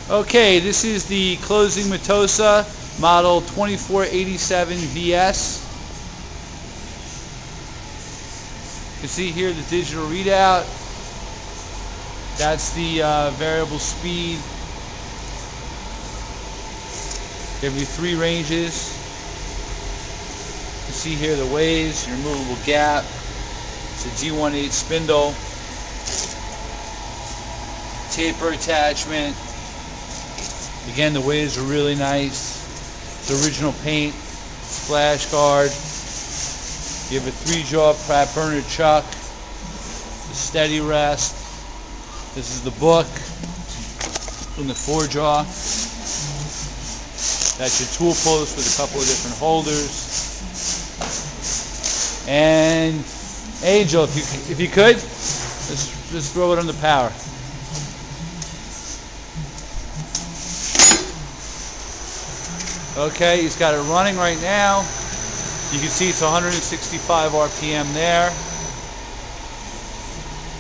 Okay, this is the closing Metosa model 2487 VS. You can see here the digital readout. That's the variable speed. Give you 3 ranges. You can see here the ways, your removable gap. It's a G18 spindle. Taper attachment. Again, the waves are really nice. It's original paint, splash guard. You have a 3-jaw Pratt burner chuck, the steady rest. This is the book from the 4-jaw. That's your tool post with a couple of different holders. And Angel, if you could, just throw it on the power. Okay, he's got it running right now. You can see it's 165 RPM there.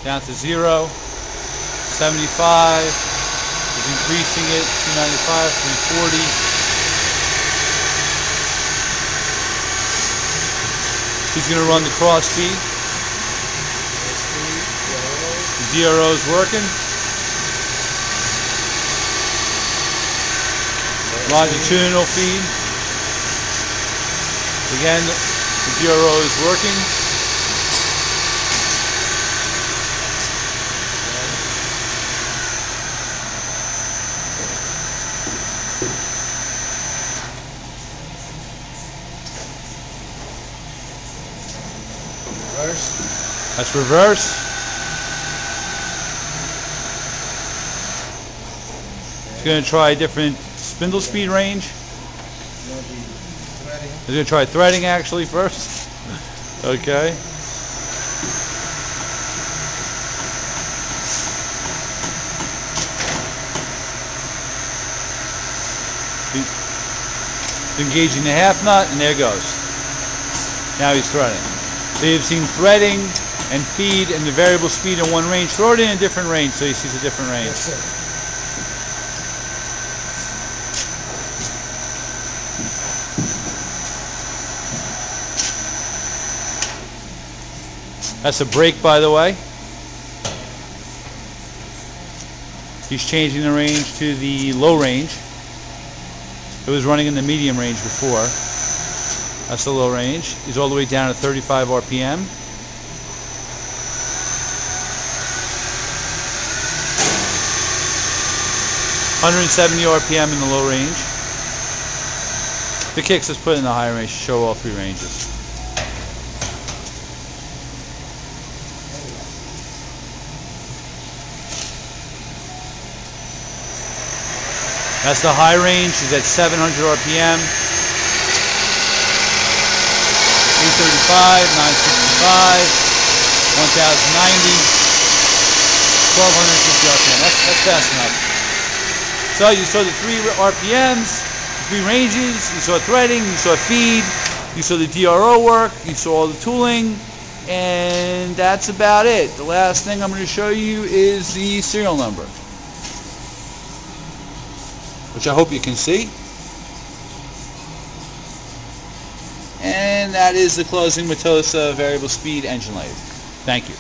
Down to 0. 75. He's increasing it. 295, 340. He's going to run the cross feed. The DRO is working. Longitudinal feed. Again, the DRO is working. Reverse. That's reverse. It's going to try a different spindle speed range. We're going to try threading actually first. Okay. He's engaging the half nut, and there it goes. Now he's threading. So you've seen threading and feed and the variable speed in one range. Throw it in a different range so he sees a different range. That's it. That's a brake, by the way. He's changing the range to the low range. It was running in the medium range before. That's the low range. He's all the way down to 35 RPM. (170 RPM in the low range. The kicks is put in the high range to show all 3 ranges. That's the high range. He's at 700 RPM. 835, 965, 1090, 1250 RPM. That's fast enough. So you saw the 3 RPMs, 3 ranges, you saw threading, you saw feed, you saw the DRO work, you saw all the tooling, and that's about it. The last thing I'm going to show you is the serial number, which I hope you can see. And that is the closing Metosa variable speed engine lathe. Thank you.